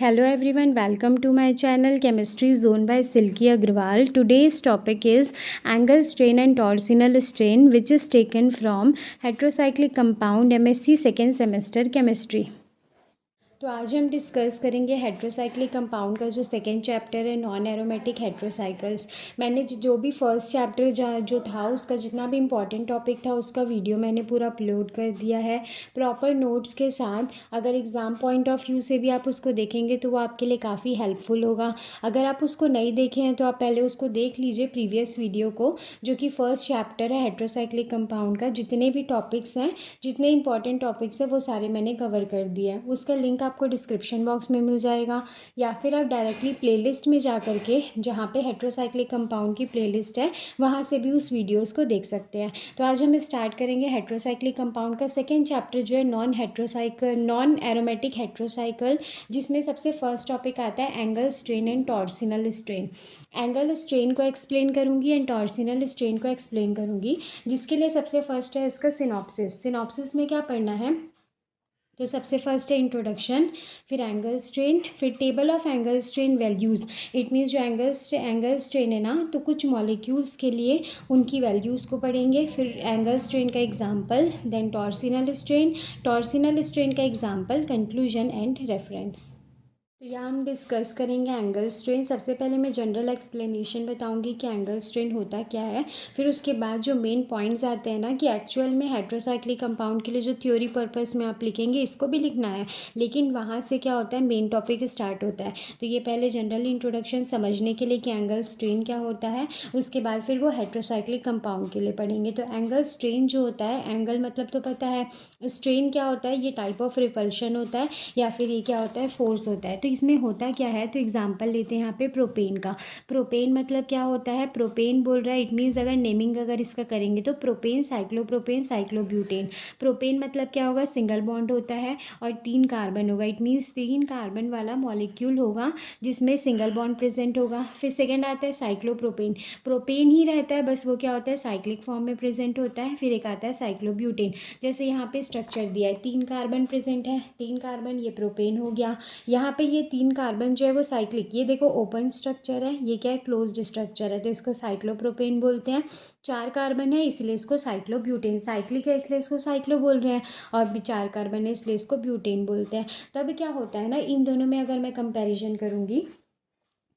Hello everyone, welcome to my channel Chemistry Zone by Silky Agrawal. Today's topic is angle strain and torsional strain, which is taken from heterocyclic compound MSc second semester chemistry. तो आज हम discuss करेंगे heterocyclic compound का जो second chapter है non aromatic हेट्रोसाइकल्स। मैंने जो भी फर्स्ट चैप्टर जो था उसका जितना भी इम्पॉर्टेंट टॉपिक था उसका वीडियो मैंने पूरा अपलोड कर दिया है प्रॉपर नोट्स के साथ। अगर एग्ज़ाम पॉइंट ऑफ व्यू से भी आप उसको देखेंगे तो वो आपके लिए काफ़ी हेल्पफुल होगा। अगर आप उसको नहीं देखे हैं तो आप पहले उसको देख लीजिए प्रीवियस वीडियो को, जो कि फर्स्ट चैप्टर है हेट्रोसाइक्लिक कंपाउंड का। जितने भी टॉपिक्स हैं, जितने इंपॉर्टेंट टॉपिक्स हैं वो सारे मैंने कवर कर दिया है। उसका लिंक आपको डिस्क्रिप्शन बॉक्स में मिल जाएगा, या फिर आप डायरेक्टली प्लेलिस्ट में जा करके जहाँ पे हेट्रोसाइक्लिक कंपाउंड की प्लेलिस्ट है वहाँ से भी उस वीडियोस को देख सकते हैं। तो आज हम स्टार्ट करेंगे हेट्रोसाइक्लिक कंपाउंड का सेकेंड चैप्टर जो है नॉन एरोमेटिक हेट्रोसाइकल, जिसमें सबसे फर्स्ट टॉपिक आता है angle strain and torsional strain. Angle strain को एक्सप्लेन करूँगी एंड टॉर्सिनल स्ट्रेन को एक्सप्लेन करूँगी, जिसके लिए सबसे फर्स्ट है इसका सिनॉप्सिस। सिनॉप्सिस में क्या पढ़ना है, तो सबसे फर्स्ट है इंट्रोडक्शन, फिर एंगल स्ट्रेन, फिर table of angle strain values. It means जो एंगल स्ट्रेन है ना, तो कुछ मॉलिक्यूल्स के लिए उनकी वैल्यूज़ को पढ़ेंगे। फिर एंगल स्ट्रेन का एग्जांपल, देन टॉर्सिनल स्ट्रेन का एग्जांपल, कंक्लूजन एंड रेफरेंस। तो यहाँ हम डिस्कस करेंगे एंगल स्ट्रेन। सबसे पहले मैं जनरल एक्सप्लेनेशन बताऊंगी कि एंगल स्ट्रेन होता क्या है। फिर उसके बाद जो मेन पॉइंट्स आते हैं ना, कि एक्चुअल में हेट्रोसाइक्लिक कंपाउंड के लिए जो थ्योरी पर्पस में आप लिखेंगे इसको भी लिखना है, लेकिन वहाँ से क्या होता है, मेन टॉपिक स्टार्ट होता है। तो ये पहले जनरल इंट्रोडक्शन समझने के लिए कि एंगल स्ट्रेन क्या होता है, उसके बाद फिर वो हेट्रोसाइक्लिक कंपाउंड के लिए पढ़ेंगे। तो एंगल स्ट्रेन जो होता है, एंगल मतलब तो पता है, स्ट्रेन क्या होता है, ये टाइप ऑफ रिपल्शन होता है या फिर ये क्या होता है, फोर्स होता है। तो इसमें होता क्या है, तो एग्जांपल लेते हैं यहाँ पे प्रोपेन का। प्रोपेन मतलब क्या होता है, प्रोपेन बोल रहा है, इट मीन्स अगर नेमिंग अगर इसका करेंगे तो प्रोपेन, साइक्लोब्यूटेन। प्रोपेन मतलब क्या होगा, सिंगल बॉन्ड होता है और 3 कार्बन होगा। इट मीन्स 3 कार्बन वाला मॉलिक्यूल होगा जिसमें सिंगल बॉन्ड प्रेजेंट होगा। फिर सेकेंड आता है साइक्लोप्रोपेन। प्रोपेन ही रहता है, बस वो क्या होता है, साइक्लिक फॉर्म में प्रेजेंट होता है। फिर एक आता है साइक्लोब्यूटेन। जैसे यहाँ पे स्ट्रक्चर दिया है, 3 कार्बन प्रेजेंट है, 3 कार्बन, ये प्रोपेन हो गया। यहाँ पे ये 3 कार्बन जो है वो साइक्लिक, ये देखो ओपन स्ट्रक्चर है, ये क्या है, क्लोज्ड स्ट्रक्चर है, तो इसको साइक्लोप्रोपेन बोलते हैं। 4 कार्बन है इसलिए इसको साइक्लोब्यूटेन, साइक्लिक है इसलिए इसको साइक्लो बोल रहे हैं, और भी 4 कार्बन है इसलिए इसको ब्यूटेन बोलते हैं। तब क्या होता है ना, इन दोनों में अगर मैं कंपैरिजन करूँगी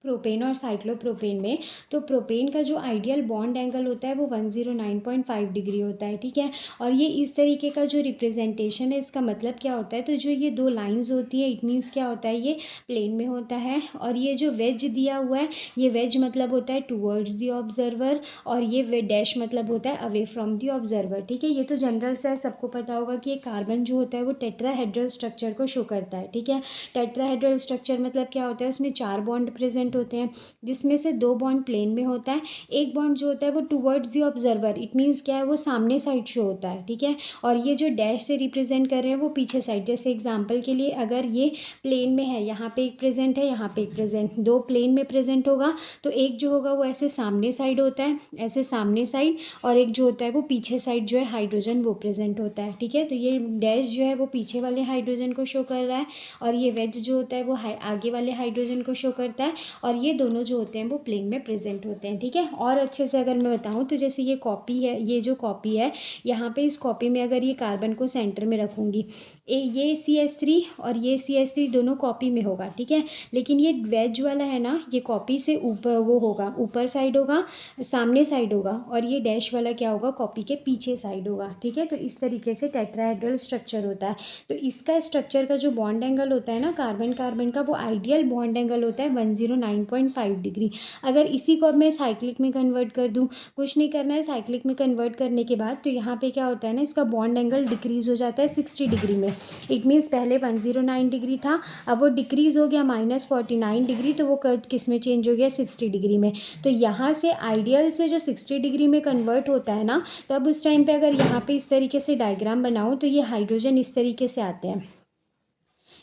प्रोपेन और साइक्लोप्रोपेन में, तो प्रोपेन का जो आइडियल बॉन्ड एंगल होता है वो 109.5 डिग्री होता है, ठीक है। और ये इस तरीके का जो रिप्रेजेंटेशन है, इसका मतलब क्या होता है, तो जो ये 2 लाइंस होती है, इट मीन्स क्या होता है, ये प्लेन में होता है। और ये जो वेज दिया हुआ है, ये वेज मतलब होता है टूवर्ड्स दी ऑब्जर्वर, और ये डैश मतलब होता है अवे फ्रॉम दी ऑब्जर्वर, ठीक है। ये तो जनरल से है, सबको पता होगा कि ये कार्बन जो होता है वो टेट्राहेड्रल स्ट्रक्चर को शो करता है, ठीक है। टेट्राहेड्रल स्ट्रक्चर मतलब क्या होता है, उसमें 4 बॉन्ड प्रेजेंट होते हैं, जिसमें से 2 बॉन्ड प्लेन में होता है, एक बॉन्ड जो होता है वो towards the observer, it means क्या है, वो सामने साइड शो होता है, ठीक है। और ये जो डैश से रिप्रेजेंट कर रहे हैं वो पीछे साइड। जैसे एग्जांपल के लिए अगर ये प्लेन में है, यहाँ पे एक प्रेजेंट है, यहाँ पे एक प्रेजेंट, 2 प्लेन में प्रेजेंट होगा, तो एक जो होगा वो ऐसे सामने साइड होता है, ऐसे सामने साइड, और एक जो होता है वो पीछे साइड जो है हाइड्रोजन वो प्रेजेंट होता है, ठीक है। तो ये डैश जो है वो पीछे वाले हाइड्रोजन को शो कर रहा है, और ये वेज जो होता है वो आगे वाले हाइड्रोजन को शो करता है, और ये दोनों जो होते हैं वो प्लेन में प्रेजेंट होते हैं, ठीक है। और अच्छे से अगर मैं बताऊँ तो जैसे ये कॉपी है, ये जो कॉपी है, यहाँ पे इस कॉपी में अगर ये कार्बन को सेंटर में रखूँगी, ये CH3 और ये CH3 दोनों कॉपी में होगा, ठीक है। लेकिन ये वेज वाला है ना, ये कॉपी से ऊपर वो होगा, ऊपर साइड होगा, सामने साइड होगा, और ये डैश वाला क्या होगा, कॉपी के पीछे साइड होगा, ठीक है। तो इस तरीके से टेट्राहेड्रल स्ट्रक्चर होता है। तो इसका स्ट्रक्चर का जो बॉन्ड एंगल होता है ना, कार्बन कार्बन का, वो आइडियल बॉन्ड एंगल होता है 109.5 डिग्री। अगर इसी को अब मैं साइक्लिक में कन्वर्ट कर दूँ, कुछ नहीं करना है, साइक्लिक में कन्वर्ट करने के बाद तो यहाँ पे क्या होता है ना, इसका बॉन्ड एंगल डिक्रीज़ हो जाता है 60 डिग्री में। इट मीन्स पहले 109 डिग्री था, अब वो डिक्रीज़ हो गया -49 डिग्री, तो वो किस में चेंज हो गया, 60 डिग्री में। तो यहाँ से आइडियल से जो 60 डिग्री में कन्वर्ट होता है ना, तब उस टाइम पे अगर यहाँ पे इस तरीके से डायग्राम बनाऊँ तो ये हाइड्रोजन इस तरीके से आते हैं,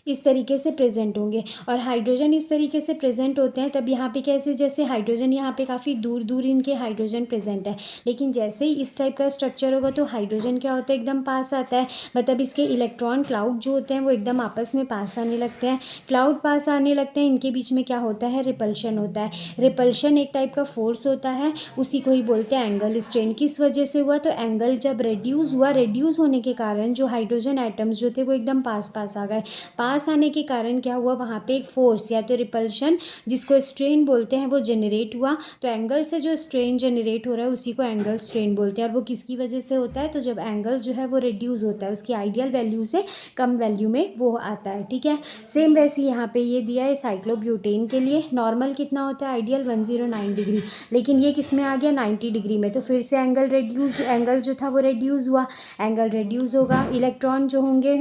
इस तरीके से प्रेजेंट होंगे, और हाइड्रोजन इस तरीके से प्रेजेंट होते हैं। तब यहाँ पे कैसे, जैसे हाइड्रोजन यहाँ पे काफ़ी दूर दूर इनके हाइड्रोजन प्रेजेंट है, लेकिन जैसे ही इस टाइप का स्ट्रक्चर होगा तो हाइड्रोजन क्या होता है, एकदम पास आता है। मतलब इसके इलेक्ट्रॉन क्लाउड जो होते हैं वो एकदम आपस में पास आने लगते हैं। क्लाउड पास आने लगते हैं, इनके बीच में क्या होता है, रिपल्शन होता है। रिपल्शन एक टाइप का फोर्स होता है, उसी को ही बोलते हैं एंगल स्ट्रेन। किस वजह से हुआ, तो एंगल जब रेड्यूस हुआ, रेड्यूस होने के कारण जो हाइड्रोजन एटम्स जो थे वो एकदम पास पास आ गए। पास आने के कारण क्या हुआ, वहाँ पे एक फोर्स या तो रिपल्शन जिसको स्ट्रेन बोलते हैं वो जनरेट हुआ। तो एंगल से जो स्ट्रेन जनरेट हो रहा है उसी को एंगल स्ट्रेन बोलते हैं। और वो किसकी वजह से होता है, तो जब एंगल जो है वो रिड्यूस होता है, उसकी आइडियल वैल्यू से कम वैल्यू में वो आता है। ठीक है, सेम वैसे यहाँ पे ये दिया है साइक्लोब्यूटेन के लिए। नॉर्मल कितना होता है, आइडियल 109 डिग्री, लेकिन ये किस में आ गया, 90 डिग्री में। तो फिर से एंगल जो था वो रिड्यूस हुआ। एंगल रिड्यूस होगा, इलेक्ट्रॉन जो होंगे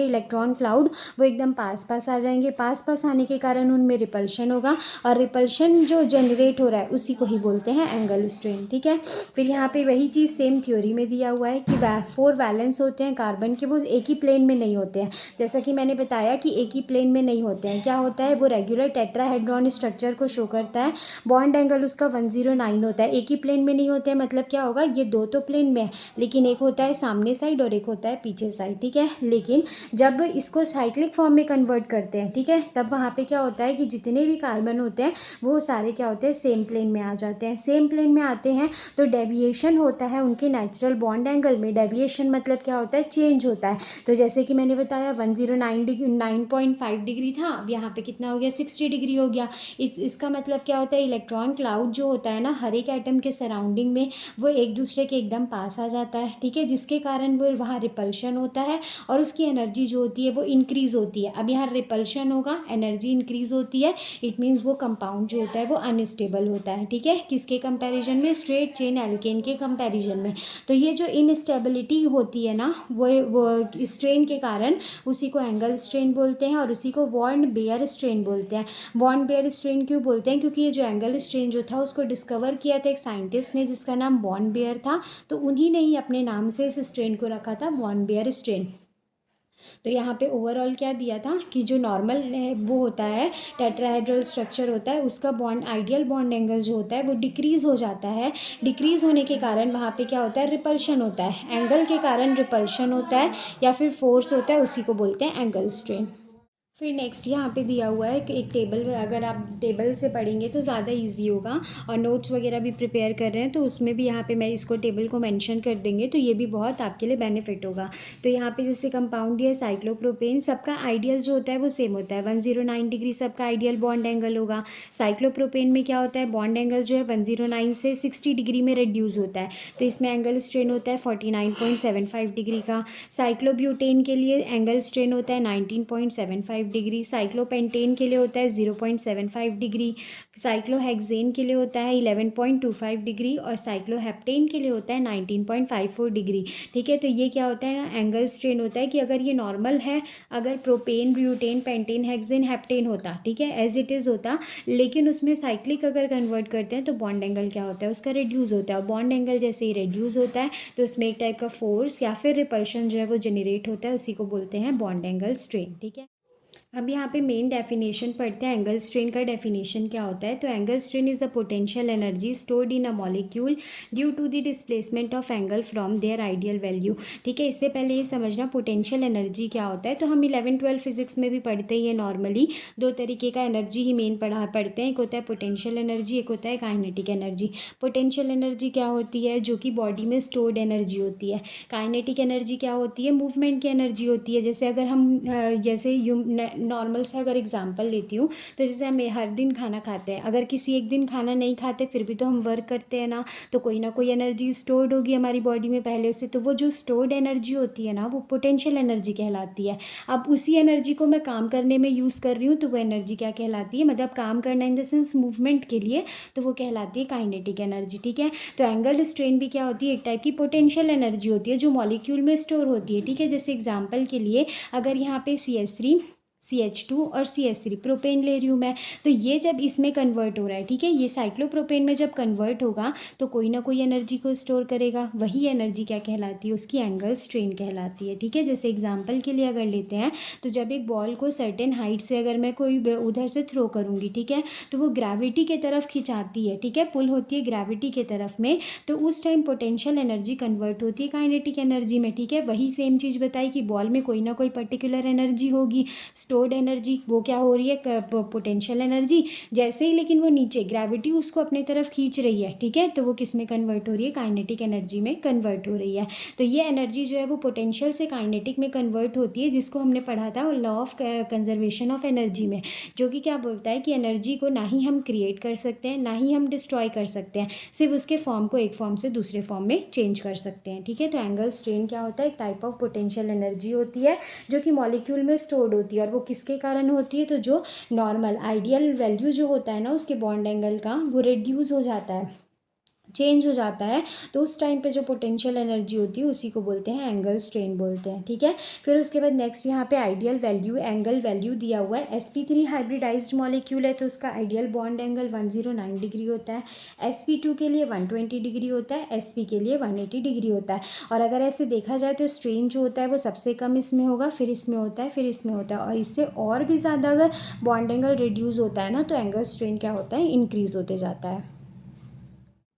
इलेक्ट्रॉन क्लाउड वो एकदम पास पास आ जाएंगे। पास पास आने के कारण उनमें रिपल्शन होगा, और रिपल्शन जो जनरेट हो रहा है उसी को ही बोलते हैं एंगल स्ट्रेन। ठीक है, फिर यहाँ पे वही चीज़ सेम थ्योरी में दिया हुआ है कि 4 वैलेंस होते हैं कार्बन के, वो एक ही प्लेन में नहीं होते हैं। जैसा कि मैंने बताया कि एक ही प्लेन में नहीं होते हैं, क्या होता है, वो रेगुलर टेट्राहेड्रॉन स्ट्रक्चर को शो करता है। बॉन्ड एंगल उसका 109 होता है। एक ही प्लेन में नहीं होते हैं, मतलब क्या होगा, ये दो तो प्लेन में है, लेकिन एक होता है सामने साइड और एक होता है पीछे साइड। ठीक है, लेकिन जब इसको साइक्लिक फॉर्म में कन्वर्ट करते हैं, ठीक है, तब वहाँ पे क्या होता है कि जितने भी कार्बन होते हैं वो सारे क्या होते हैं, सेम प्लेन में आ जाते हैं। सेम प्लेन में आते हैं तो डेविएशन होता है उनके नेचुरल बॉन्ड एंगल में। डेविएशन मतलब क्या होता है, चेंज होता है। तो जैसे कि मैंने बताया 109.5 डिग्री था, अब यहाँ पे कितना हो गया, 60 डिग्री हो गया। इसका मतलब क्या होता है, इलेक्ट्रॉन क्लाउड जो होता है ना हर एक एटम के सराउंडिंग में, वो एक दूसरे के एकदम पास आ जाता है। ठीक है, जिसके कारण वो वहाँ रिपल्शन होता है और उसकी एनर्जी जो होती है वो इंक्रीज़ होती है। अब यहाँ रिपल्शन होगा, एनर्जी इंक्रीज़ होती है, इट मीन्स वो कंपाउंड जो होता है वो अनस्टेबल होता है। ठीक है, किसके कंपैरिजन में, स्ट्रेट चेन एल्केन के कंपैरिजन में। तो ये जो इनस्टेबिलिटी होती है ना वो स्ट्रेन के कारण, उसी को एंगल स्ट्रेन बोलते हैं, और उसी को बॉन्ड बेयर स्ट्रेन बोलते हैं। बॉन्ड बेयर स्ट्रेन क्यों बोलते हैं, क्योंकि ये जो एंगल स्ट्रेन जो था उसको डिस्कवर किया था एक साइंटिस्ट ने जिसका नाम बॉन्ड बेयर था। तो उन्हीं ने ही अपने नाम से इस स्ट्रेन को रखा था बॉन्ड बेयर स्ट्रेन। तो यहाँ पे ओवरऑल क्या दिया था कि जो नॉर्मल वो होता है, टेट्राहेड्रल स्ट्रक्चर होता है, उसका बॉन्ड आइडियल बॉन्ड एंगल जो होता है वो डिक्रीज़ हो जाता है। डिक्रीज़ होने के कारण वहाँ पे क्या होता है, रिपल्शन होता है। एंगल के कारण रिपल्शन होता है या फिर फोर्स होता है, उसी को बोलते हैं एंगल स्ट्रेन। फिर नेक्स्ट यहाँ पे दिया हुआ है कि एक टेबल, अगर आप टेबल से पढ़ेंगे तो ज़्यादा इजी होगा, और नोट्स वगैरह भी प्रिपेयर कर रहे हैं तो उसमें भी यहाँ पे मैं इसको टेबल को मेंशन कर देंगे, तो ये भी बहुत आपके लिए बेनिफिट होगा। तो यहाँ पे जैसे कंपाउंड दिया साइक्लोप्रोपेन, सबका आइडियल जो होता है वो सेम होता है, 109 डिग्री सबका आइडियल बॉन्ड एंगल होगा। साइक्लोप्रोपेन में क्या होता है, बॉन्ड एंगल जो है 109 से 60 डिग्री में रिड्यूस होता है, तो इसमें एंगल स्ट्रेन होता है 49.75 डिग्री का। साइक्लोब्यूटेन के लिए एंगल स्ट्रेन होता है 19.75 डिग्री। साइक्लोपेंटेन के लिए होता है 0.75 डिग्री। साइक्लोहेक्सेन के लिए होता है 11.25 डिग्री, और साइक्लोहेप्टेन के लिए होता है 19.54 डिग्री। ठीक है, तो ये क्या होता है ना, एंगल स्ट्रेन होता है कि अगर ये नॉर्मल है, अगर propane, butane, pentane, hexane, heptane होता, ठीक है, एज इट इज़ होता, लेकिन उसमें साइक्लिक अगर कन्वर्ट करते हैं तो बॉन्ड एंगल क्या होता है, उसका रिड्यूस होता है। और बॉन्ड एंगल जैसे ही रिड्यूस होता है तो उसमें एक टाइप का फोर्स या फिर रिपल्शन जो है वो जनरेट होता है, उसी को बोलते हैं बॉन्ड एंगल स्ट्रेन। ठीक है, अब यहाँ पे मेन डेफिनेशन पढ़ते हैं, एंगल स्ट्रेन का डेफिनेशन क्या होता है। तो angle strain is the potential energy stored in a molecule due to the displacement of angle from their ideal value. ठीक है, इससे पहले ये समझना पोटेंशियल एनर्जी क्या होता है। तो हम 11-12 फिजिक्स में भी पढ़ते ही है, नॉर्मली दो तरीके का एनर्जी ही मेन पढ़ते हैं, एक होता है पोटेंशियल एनर्जी, एक होता है काइनेटिक एनर्जी। पोटेंशियल एनर्जी क्या होती है, जो कि बॉडी में स्टोर्ड एनर्जी होती है। काइनेटिक एनर्जी क्या होती है, मूवमेंट की एनर्जी होती है। जैसे अगर हम जैसे नॉर्मल सा अगर एग्जांपल लेती हूँ, तो जैसे हम हर दिन खाना खाते हैं, अगर किसी एक दिन खाना नहीं खाते फिर भी तो हम वर्क करते हैं ना कोई एनर्जी स्टोर्ड होगी हमारी बॉडी में पहले से। तो वो जो स्टोर्ड एनर्जी होती है ना, वो पोटेंशियल एनर्जी कहलाती है। अब उसी एनर्जी को मैं काम करने में यूज़ कर रही हूँ, तो वो एनर्जी क्या कहलाती है, मतलब काम करना इन द सेंस मूवमेंट के लिए, तो वो कहलाती है काइनेटिक एनर्जी। ठीक है, तो एंगल स्ट्रेन भी क्या होती है, एक टाइप की पोटेंशियल एनर्जी होती है जो मॉलिक्यूल में स्टोर होती है। ठीक है, जैसे एग्जाम्पल के लिए अगर यहाँ पे CH2 और CH3 प्रोपेन ले रही हूँ मैं। तो ये जब इसमें कन्वर्ट हो रहा है, ठीक है, ये साइक्लोप्रोपेन में जब कन्वर्ट होगा तो कोई ना कोई एनर्जी को स्टोर करेगा, वही एनर्जी क्या कहलाती है, उसकी एंगल स्ट्रेन कहलाती है, ठीक है। जैसे एग्जांपल के लिए अगर लेते हैं तो जब एक बॉल को सर्टेन हाइट से अगर मैं कोई उधर से थ्रो करूँगी, ठीक है, तो वो ग्रेविटी के तरफ खिंचाती है, ठीक है, पुल होती है ग्रेविटी के तरफ में, तो उस टाइम पोटेंशियल एनर्जी कन्वर्ट होती है काइनेटिक एनर्जी में, ठीक है। वही सेम चीज़ बताई कि बॉल में कोई ना कोई पर्टिकुलर एनर्जी होगी, स्टोर्ड एनर्जी, वो क्या हो रही है, पोटेंशियल एनर्जी। जैसे ही लेकिन वो नीचे ग्रेविटी उसको अपने तरफ खींच रही है, ठीक है, तो वो किस में कन्वर्ट हो रही है, काइनेटिक एनर्जी में कन्वर्ट हो रही है। तो ये एनर्जी जो है वो पोटेंशियल से काइनेटिक में कन्वर्ट होती है, जिसको हमने पढ़ा था law of conservation of energy में, जो कि क्या बोलता है कि एनर्जी को ना ही हम क्रिएट कर सकते हैं ना ही हम डिस्ट्रॉय कर सकते हैं, सिर्फ उसके फॉर्म को एक फॉर्म से दूसरे फॉर्म में चेंज कर सकते हैं, ठीक है। तो एंगल स्ट्रेन क्या होता है, एक टाइप ऑफ पोटेंशियल एनर्जी होती है जो कि मॉलिक्यूल में स्टोर्ड होती है, और वो किसके कारण होती है, तो जो नॉर्मल आइडियल वैल्यू जो होता है ना उसके बॉन्ड एंगल का, वो रिड्यूस हो जाता है, चेंज हो जाता है, तो उस टाइम पे जो पोटेंशियल एनर्जी होती है उसी को बोलते हैं एंगल स्ट्रेन बोलते हैं, ठीक है। फिर उसके बाद नेक्स्ट यहाँ पे आइडियल वैल्यू एंगल वैल्यू दिया हुआ है। sp3 हाइब्रिडाइज्ड मॉलिक्यूल है तो उसका आइडियल बॉन्ड एंगल 109 डिग्री होता है, sp2 के लिए 120 डिग्री होता है, sp के लिए 180 डिग्री होता है। और अगर ऐसे देखा जाए तो स्ट्रेन जो होता है वो सबसे कम इसमें होगा, फिर इसमें होता है, फिर इसमें होता है, और इससे और भी ज़्यादा अगर बॉन्ड एंगल रिड्यूस होता है ना तो एंगल स्ट्रेन क्या होता है, इंक्रीज होते जाता है।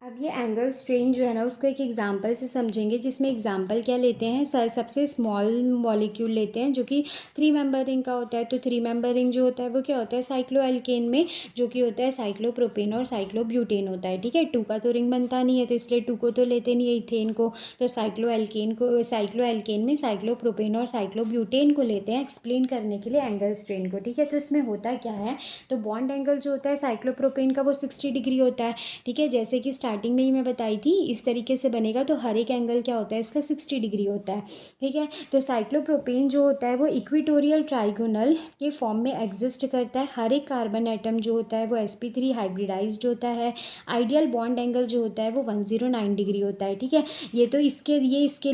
अब ये एंगल स्ट्रेन जो है ना उसको एक एग्जांपल से समझेंगे, जिसमें एग्जांपल क्या लेते हैं, सबसे स्मॉल मॉलिक्यूल लेते हैं जो कि 3 मेंबर रिंग का होता है। तो 3 मेंबर रिंग जो होता है वो क्या होता है, साइक्लोएल्केन में, जो कि होता है साइक्लोप्रोपेन और साइक्लोब्यूटेन होता है, ठीक है। 2 का तो रिंग बनता नहीं है तो इसलिए 2 को तो लेते नहीं है इथेन को, तो साइक्लोएल्केन में साइक्लोप्रोपेन और साइक्लोब्यूटेन को लेते हैं एक्सप्लेन करने के लिए एंगल स्ट्रेन को, ठीक है। तो इसमें होता क्या है, तो बॉन्ड एंगल जो होता है साइक्लोप्रोपेन का वो 60 डिग्री होता है, ठीक है। जैसे कि स्टार्टिंग में ही मैं बताई थी इस तरीके से बनेगा, तो हर एक एंगल क्या होता है इसका 60 डिग्री होता है, ठीक है। तो साइक्लोप्रोपेन जो होता है वो इक्वेटोरियल ट्राइगोनल के फॉर्म में एग्जिस्ट करता है। हर एक कार्बन एटम जो होता है वो sp3 हाइब्रिडाइज्ड होता है। आइडियल बॉन्ड एंगल जो होता है वो 109 डिग्री होता है, ठीक है। ये तो इसके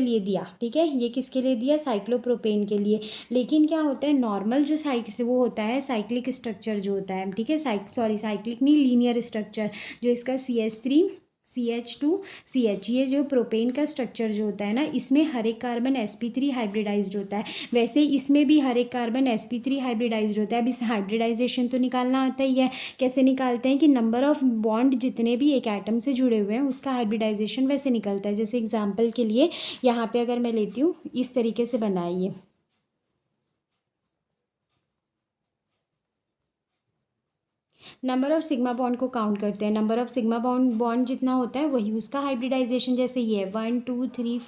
लिए दिया, ठीक है, ये किसके लिए दिया, साइक्लोप्रोपेन के लिए। लेकिन क्या होता है, नॉर्मल जो से वो होता है साइक्लिक स्ट्रक्चर जो होता है, ठीक है, साइक्लिक नहीं, लीनियर स्ट्रक्चर, जो इसका CH3 CH2 CH, ये जो प्रोपेन का स्ट्रक्चर जो होता है ना, इसमें हर एक कार्बन sp3 हाइब्रिडाइज्ड होता है। वैसे इसमें भी हर एक कार्बन sp3 हाइब्रिडाइज्ड होता है। अब इस हाइब्रिडाइजेशन तो निकालना आता ही है, कैसे निकालते हैं कि नंबर ऑफ बॉन्ड जितने भी एक एटम से जुड़े हुए हैं उसका हाइब्रिडाइजेशन वैसे निकलता है। जैसे एग्जाम्पल के लिए यहाँ पे अगर मैं लेती हूँ, इस तरीके से बनाइए, नंबर ऑफ सिग्मा बॉन्ड को काउंट करते हैं, नंबर ऑफ सिग्मा बॉन्ड जितना होता है वही उसका हाइब्रिडाइजेशन। जैसे ये 1 2 3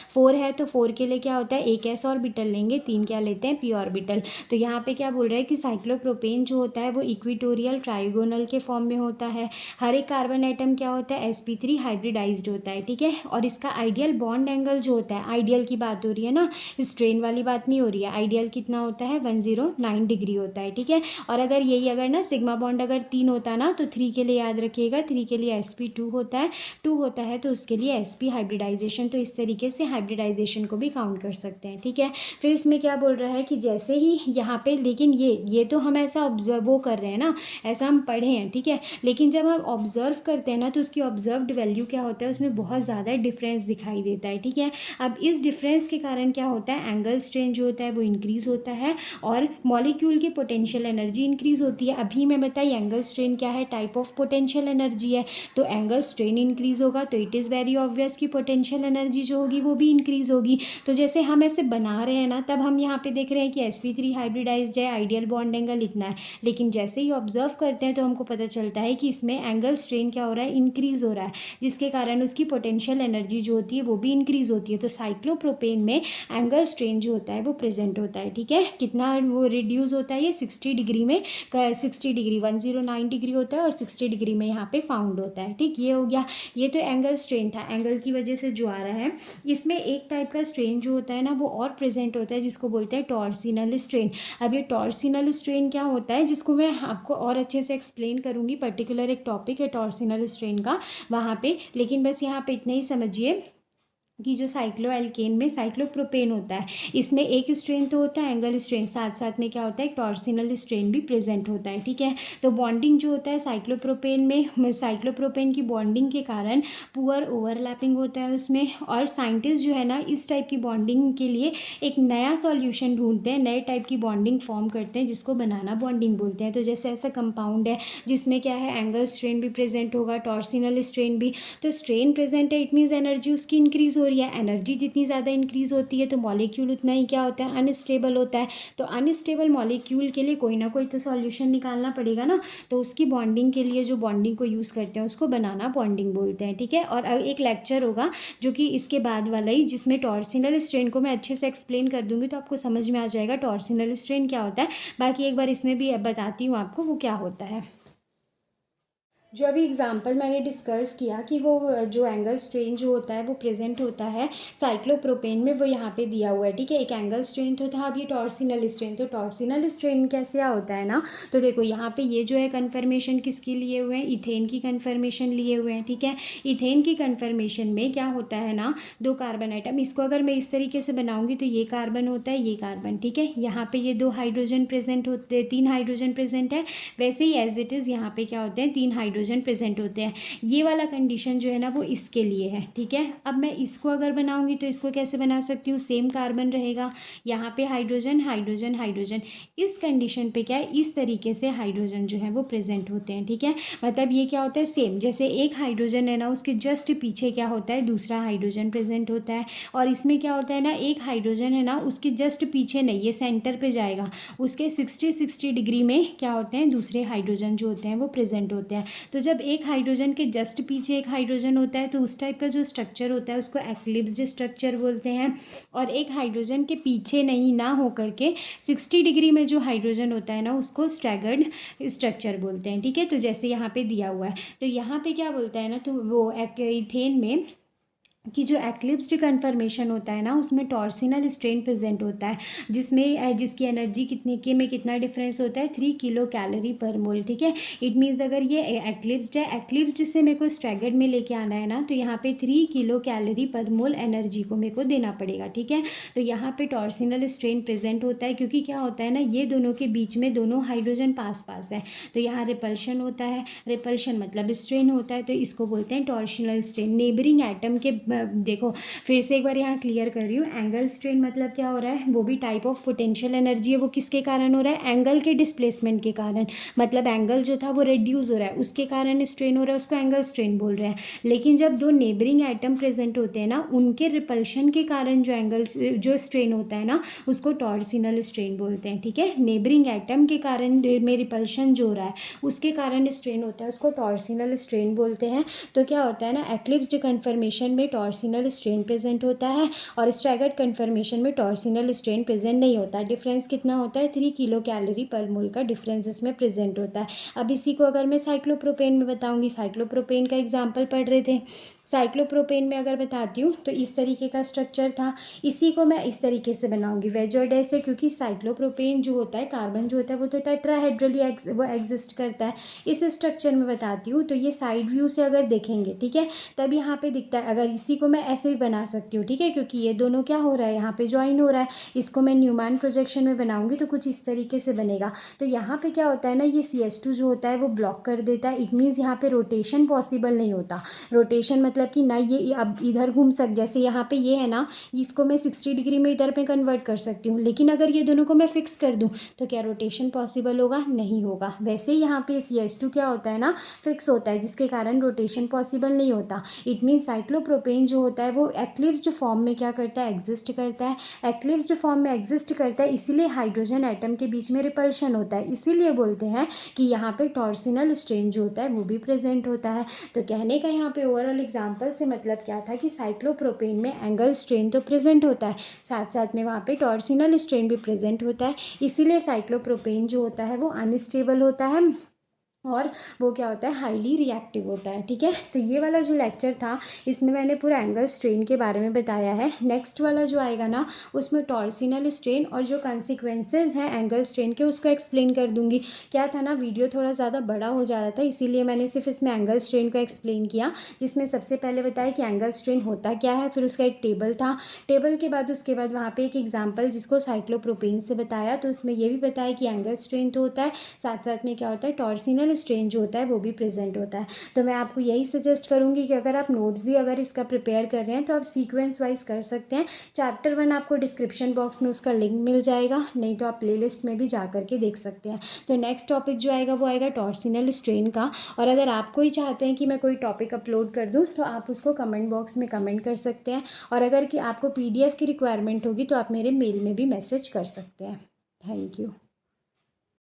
4 है तो 4 के लिए क्या होता है, एक s ऑर्बिटल लेंगे, 3 क्या लेते हैं, p ऑर्बिटल। तो यहाँ पे क्या बोल रहा है कि साइक्लोप्रोपेन जो होता है वो इक्वेटोरियल ट्राइगोनल के फॉर्म में होता है। हर एक कार्बन एटम क्या होता है, sp3 हाइब्रिडाइज्ड होता है, ठीक है। और इसका आइडियल बॉन्ड एंगल जो होता है, आइडियल की बात हो रही है ना, स्ट्रेन वाली बात नहीं हो रही है, आइडियल कितना होता है, 109 डिग्री होता है, ठीक है। और अगर यही अगर ना सिग्मा बॉन्ड अगर 3 होता ना तो 3 के लिए याद रखिएगा, 3 के लिए sp2 होता है, 2 होता है तो उसके लिए sp हाइब्रिडाइजेशन। तो इस तरीके से हाइब्रिडाइजेशन को भी काउंट कर सकते हैं, ठीक है। फिर इसमें क्या बोल रहा है कि जैसे ही यहाँ पे, लेकिन ये तो हम ऐसा ऑब्जर्व वो कर रहे हैं ना, ऐसा हम पढ़े हैं, ठीक है। लेकिन जब हम ऑब्जर्व करते हैं ना तो उसकी ऑब्जर्व्ड वैल्यू क्या होता है, उसमें बहुत ज़्यादा डिफरेंस दिखाई देता है, ठीक है। अब इस डिफरेंस के कारण क्या होता है, एंगल स्ट्रेन जो होता है वो इंक्रीज होता है और मॉलिक्यूल की पोटेंशियल एनर्जी इंक्रीज होती है। अभी मैं बताई एंगल स्ट्रेन क्या है, टाइप ऑफ पोटेंशियल एनर्जी है, तो एंगल स्ट्रेन इंक्रीज होगा तो इट इज़ वेरी ऑब्वियस कि पोटेंशियल एनर्जी जो होगी वो भी इंक्रीज होगी। तो जैसे हम ऐसे बना रहे हैं ना, तब हम यहाँ पे देख रहे हैं कि sp3 हाइब्रिडाइज्ड है, आइडियल बॉन्ड एंगल इतना है, लेकिन जैसे ही ऑब्जर्व करते हैं तो हमको पता चलता है कि इसमें एंगल स्ट्रेन क्या हो रहा है, इंक्रीज हो रहा है, जिसके कारण उसकी पोटेंशियल एनर्जी जो होती है वो भी इंक्रीज होती है। तो साइक्लोप्रोपेन में एंगल स्ट्रेन जो होता है वो प्रेजेंट होता है, ठीक है। कितना वो रिड्यूस होता है, ये 60 डिग्री में, 60 डिग्री 109 डिग्री होता है और 60 डिग्री में यहाँ पे फाउंड होता है, ठीक। ये हो गया, ये तो एंगल स्ट्रेन था, एंगल की वजह से जो आ रहा है। इसमें एक टाइप का स्ट्रेन जो होता है ना वो और प्रेजेंट होता है, जिसको बोलते हैं टॉर्सिनल स्ट्रेन। अब ये टॉर्सिनल स्ट्रेन क्या होता है, जिसको मैं आपको और अच्छे से एक्सप्लेन करूँगी, पर्टिकुलर एक टॉपिक है टॉर्सिनल स्ट्रेन का वहाँ पे, लेकिन बस यहाँ पे इतना ही समझिए कि जो साइक्लोएल्केन में साइक्लोप्रोपेन होता है, इसमें एक स्ट्रेन तो होता है एंगल स्ट्रेन, साथ साथ में क्या होता है, टॉर्सिनल स्ट्रेन भी प्रेजेंट होता है। ठीक है, तो बॉन्डिंग जो होता है साइक्लोप्रोपेन में, साइक्लोप्रोपेन की बॉन्डिंग के कारण पुअर ओवरलैपिंग होता है उसमें, और साइंटिस्ट जो है ना इस टाइप की बॉन्डिंग के लिए एक नया सॉल्यूशन ढूंढते हैं, नए टाइप की बॉन्डिंग फॉर्म करते हैं, जिसको बनाना बॉन्डिंग बोलते हैं। तो जैसे ऐसा कंपाउंड है जिसमें क्या है, एंगल स्ट्रेन भी प्रेजेंट होगा, टॉर्सिनल स्ट्रेन भी। तो स्ट्रेन प्रेजेंट है, इट मीन्स एनर्जी उसकी इंक्रीज हो रही है। एनर्जी जितनी ज़्यादा इंक्रीज होती है तो मॉलिक्यूल उतना ही क्या होता है, अनस्टेबल होता है। तो अनस्टेबल मॉलिक्यूल के लिए कोई ना कोई तो सॉल्यूशन निकालना पड़ेगा ना, तो उसकी बॉन्डिंग के लिए जो बॉन्डिंग को यूज़ करते हैं उसको बनाना बॉन्डिंग बोलते हैं। ठीक है, और एक लेक्चर होगा जो कि इसके बाद वाला ही, जिसमें टॉर्सिनल स्ट्रेन को मैं अच्छे से एक्सप्लेन कर दूंगी, तो आपको समझ में आ जाएगा टॉर्सिनल स्ट्रेन क्या होता है। बाकी एक बार इसमें भी बताती हूँ आपको वो क्या होता है। जो अभी एग्जांपल मैंने डिस्कस किया कि वो जो एंगल स्ट्रेन जो होता है वो प्रेजेंट होता है साइक्लोप्रोपेन में, वो यहाँ पे दिया हुआ है। ठीक है, एक एंगल स्ट्रेन तो था, अब ये टॉर्सिनल स्ट्रेन। तो टॉर्सिनल स्ट्रेन कैसे होता है ना, तो देखो यहाँ पे ये जो है कन्फर्मेशन किसकी लिए हुए हैं, इथेन की कन्फर्मेशन लिए हुए हैं। ठीक है, इथेन की कन्फर्मेशन में क्या होता है ना, दो कार्बन आइटम, इसको अगर मैं इस तरीके से बनाऊंगी तो ये कार्बन होता है, ये कार्बन। ठीक है, यहाँ पे ये दो हाइड्रोजन प्रेजेंट होते हैं, तीन हाइड्रोजन प्रेजेंट है। वैसे ही एज इट इज़ यहाँ पे क्या होते हैं, तीन हाइड्रोजन प्रेजेंट होते हैं। ये वाला कंडीशन जो है ना वो इसके लिए है। ठीक है, अब मैं इसको अगर बनाऊंगी तो इसको कैसे बना सकती हूँ, सेम कार्बन रहेगा, यहाँ पे हाइड्रोजन हाइड्रोजन हाइड्रोजन। इस कंडीशन पे क्या है, इस तरीके से हाइड्रोजन जो है वो प्रेजेंट होते हैं। ठीक है, मतलब ये क्या होता है, सेम जैसे एक हाइड्रोजन है ना उसके जस्ट पीछे क्या होता है, दूसरा हाइड्रोजन प्रेजेंट होता है। और इसमें क्या होता है ना, एक हाइड्रोजन है ना उसके जस्ट पीछे नहीं, ये सेंटर पे जाएगा, उसके 60 डिग्री में क्या होते हैं, दूसरे हाइड्रोजन जो होते हैं वो प्रेजेंट होते हैं। तो जब एक हाइड्रोजन के जस्ट पीछे एक हाइड्रोजन होता है तो उस टाइप का जो स्ट्रक्चर होता है उसको एक्लिप्स्ड स्ट्रक्चर बोलते हैं। और एक हाइड्रोजन के पीछे नहीं ना होकर के 60 डिग्री में जो हाइड्रोजन होता है ना उसको स्टैगर्ड स्ट्रक्चर बोलते हैं। ठीक है, तो जैसे यहाँ पे दिया हुआ है, तो यहाँ पे क्या बोलता है ना, तो वो इथेन में कि जो एक्लिप्स्ड कन्फर्मेशन होता है ना उसमें टॉर्सिनल स्ट्रेन प्रेजेंट होता है, जिसमें जिसकी एनर्जी कितने के में कितना डिफरेंस होता है, 3 किलो कैलोरी पर मोल। ठीक है, इट मीन्स अगर ये एक्लिप्स्ड है, एक्लिप्स्ड से मेरे को स्टैगर्ड में लेके आना है ना, तो यहाँ पे 3 किलो कैलोरी पर मोल एनर्जी को मेरे को देना पड़ेगा। ठीक है, तो यहाँ पे टॉर्सिनल स्ट्रेन प्रेजेंट होता है, क्योंकि क्या होता है ना, ये दोनों के बीच में दोनों हाइड्रोजन पास पास है, तो यहाँ रिपल्शन होता है। रिपल्शन मतलब स्ट्रेन होता है, तो इसको बोलते हैं टॉर्सिनल स्ट्रेन। नेबरिंग एटम के देखो फिर से एक बार यहाँ क्लियर कर रही हूँ, एंगल स्ट्रेन मतलब क्या हो रहा है, वो भी टाइप ऑफ पोटेंशियल एनर्जी है, वो किसके कारण हो रहा है, एंगल के डिस्प्लेसमेंट के कारण। मतलब एंगल जो था वो रिड्यूस हो रहा है, उसके कारण स्ट्रेन हो रहा है, उसको एंगल स्ट्रेन बोल रहे हैं। लेकिन जब दो नेबरिंग एटम प्रेजेंट होते हैं ना, उनके रिपल्शन के कारण जो एंगल जो स्ट्रेन होता है ना उसको टॉर्सिनल स्ट्रेन बोलते हैं। ठीक है, नेबरिंग एटम के कारण में रिपल्शन जो हो रहा है उसके कारण स्ट्रेन होता है, उसको टॉर्सिनल स्ट्रेन बोलते हैं। तो क्या होता है ना, एक्लिप्स्ड कन्फर्मेशन में टॉर्सिनल स्ट्रेन प्रेजेंट होता है और स्टैगर्ड कन्फर्मेशन में टॉर्सिनल स्ट्रेन प्रेजेंट नहीं होता। डिफरेंस कितना होता है, 3 किलो कैलोरी पर मोल का डिफरेंस इसमें प्रेजेंट होता है। अब इसी को अगर मैं साइक्लोप्रोपेन में बताऊंगी, साइक्लोप्रोपेन का एग्जाम्पल पढ़ रहे थे, साइक्लोप्रोपेन में अगर बताती हूँ तो इस तरीके का स्ट्रक्चर था, इसी को मैं इस तरीके से बनाऊंगी वेजोइड से, क्योंकि साइक्लोप्रोपेन जो होता है, कार्बन जो होता है वो तो टेट्राहेड्रली वो एग्जिस्ट करता है। इस स्ट्रक्चर में बताती हूँ तो ये साइड व्यू से अगर देखेंगे, ठीक है, तब यहाँ पे दिखता है। अगर इसी को मैं ऐसे भी बना सकती हूँ, ठीक है, क्योंकि ये दोनों क्या हो रहा है, यहाँ पे ज्वाइन हो रहा है। इसको मैं न्यूमैन प्रोजेक्शन में बनाऊंगी तो कुछ इस तरीके से बनेगा। तो यहाँ पे क्या होता है ना, ये CS2 जो होता है वो ब्लॉक कर देता है, इट मीन्स यहाँ पे रोटेशन पॉसिबल नहीं होता। रोटेशन मतलब कि ना ये अब इधर घूम जैसे यहाँ पे ये है ना, इसको मैं 60 डिग्री में इधर पे कन्वर्ट कर सकती हूँ, लेकिन अगर ये दोनों को मैं फिक्स कर दूँ तो क्या रोटेशन पॉसिबल होगा, नहीं होगा। वैसे ही यहाँ पे CS2 क्या होता है ना, फिक्स होता है, जिसके कारण रोटेशन पॉसिबल नहीं होता। इट मीन्स साइक्लोप्रोपेन जो होता है वो एक्लिप्स्ड फॉर्म में क्या करता है, एग्जिस्ट करता है। एक्लिप्स्ड फॉर्म में एग्जिस्ट करता है, इसीलिए हाइड्रोजन एटम के बीच में रिपल्शन होता है, इसीलिए बोलते हैं कि यहाँ पे टॉर्सिनल स्ट्रेन जो होता है वो भी प्रेजेंट होता है। तो कहने का यहाँ पे ओवरऑल एग्जाम्पल से मतलब क्या था कि साइक्लोप्रोपेन में एंगल स्ट्रेन तो प्रेजेंट होता है, साथ साथ में वहाँ पे टॉर्सिनल स्ट्रेन भी प्रेजेंट होता है, इसीलिए साइक्लोप्रोपेन जो होता है वो अनस्टेबल होता है और वो क्या होता है, हाईली रिएक्टिव होता है। ठीक है, तो ये वाला जो लेक्चर था इसमें मैंने पूरा एंगल स्ट्रेन के बारे में बताया है। नेक्स्ट वाला जो आएगा ना उसमें टॉर्सिनल स्ट्रेन और जो कॉन्सिक्वेंसेज हैं एंगल स्ट्रेन के उसको एक्सप्लेन कर दूंगी। क्या था ना, वीडियो थोड़ा ज़्यादा बड़ा हो जा रहा था, इसीलिए मैंने सिर्फ इसमें एंगल स्ट्रेन को एक्सप्लेन किया, जिसमें सबसे पहले बताया कि एंगल स्ट्रेन होता क्या है, फिर उसका एक टेबल था, टेबल के बाद उसके बाद वहाँ पे एक एग्जाम्पल जिसको साइक्लोप्रोपेन से बताया, तो उसमें ये भी बताया कि एंगल स्ट्रेन तो होता है, साथ साथ में क्या होता है, टॉर्सिनल स्ट्रेन जो होता है वो भी प्रेजेंट होता है। तो मैं आपको यही सजेस्ट करूँगी कि अगर आप नोट्स भी अगर इसका प्रिपेयर कर रहे हैं तो आप सीक्वेंस वाइज कर सकते हैं। चैप्टर 1 आपको डिस्क्रिप्शन बॉक्स में उसका लिंक मिल जाएगा, नहीं तो आप प्लेलिस्ट में भी जा करके देख सकते हैं। तो नेक्स्ट टॉपिक जो आएगा वो आएगा टॉर्सिनल स्ट्रेन का। और अगर आप कोई चाहते हैं कि मैं कोई टॉपिक अपलोड कर दूँ तो आप उसको कमेंट बॉक्स में कमेंट कर सकते हैं, और अगर कि आपको PDF की रिक्वायरमेंट होगी तो आप मेरे मेल में भी मैसेज कर सकते हैं। Thank you.